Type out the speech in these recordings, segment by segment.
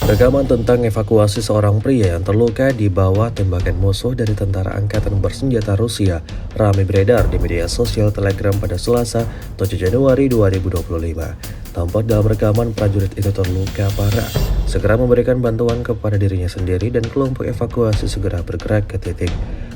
Rekaman tentang evakuasi seorang pria yang terluka di bawah tembakan musuh dari tentara angkatan bersenjata Rusia ramai beredar di media sosial Telegram pada Selasa, 7 Januari 2025. Tampak dalam rekaman prajurit itu terluka parah, segera memberikan bantuan kepada dirinya sendiri dan kelompok evakuasi segera bergerak ke titik.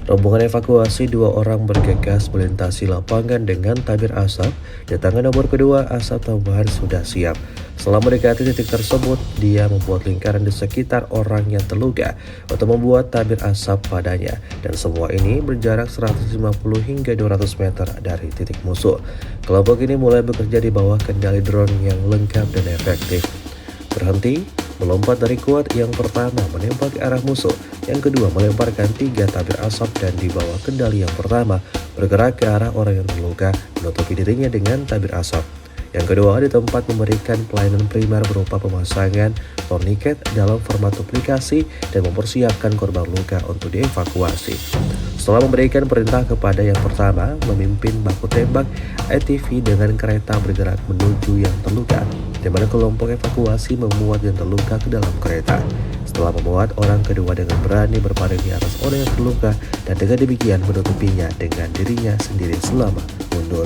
Rombongan evakuasi dua orang bergegas melintasi lapangan dengan tabir asap. Di tangan nomor kedua, asap tambahan sudah siap. Setelah mendekati titik tersebut, dia membuat lingkaran di sekitar orang yang terluka untuk membuat tabir asap padanya. Dan semua ini berjarak 150 hingga 200 meter dari titik musuh. Kelompok ini mulai bekerja di bawah kendali drone yang lengkap dan efektif. Berhenti, melompat dari kuat, yang pertama menembak ke arah musuh, yang kedua melemparkan 3 tabir asap, dan di bawah kendali yang pertama bergerak ke arah orang yang terluka, menutupi dirinya dengan tabir asap. Yang kedua, di tempat memberikan pelayanan primer berupa pemasangan tourniquet dalam format duplikasi dan mempersiapkan korban luka untuk dievakuasi. Setelah memberikan perintah kepada yang pertama, memimpin baku tembak, ATV dengan kereta bergerak menuju yang terluka, di mana kelompok evakuasi memuat yang terluka ke dalam kereta. Setelah memuat, orang kedua dengan berani berbaring di atas orang yang terluka dan dengan demikian menutupinya dengan dirinya sendiri selama mundur.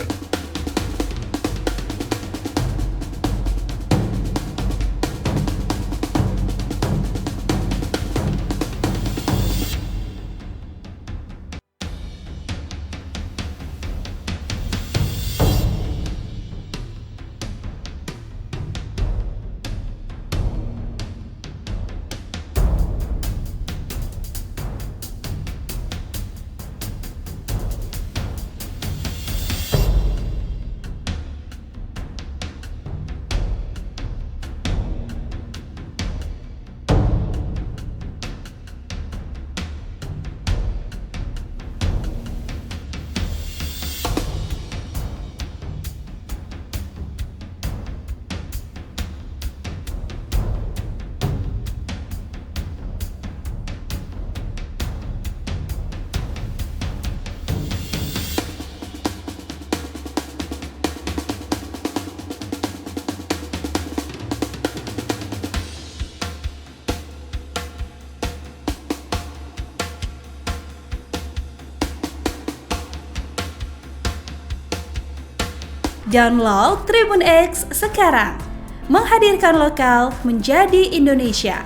Download Tribun X sekarang, menghadirkan lokal menjadi Indonesia.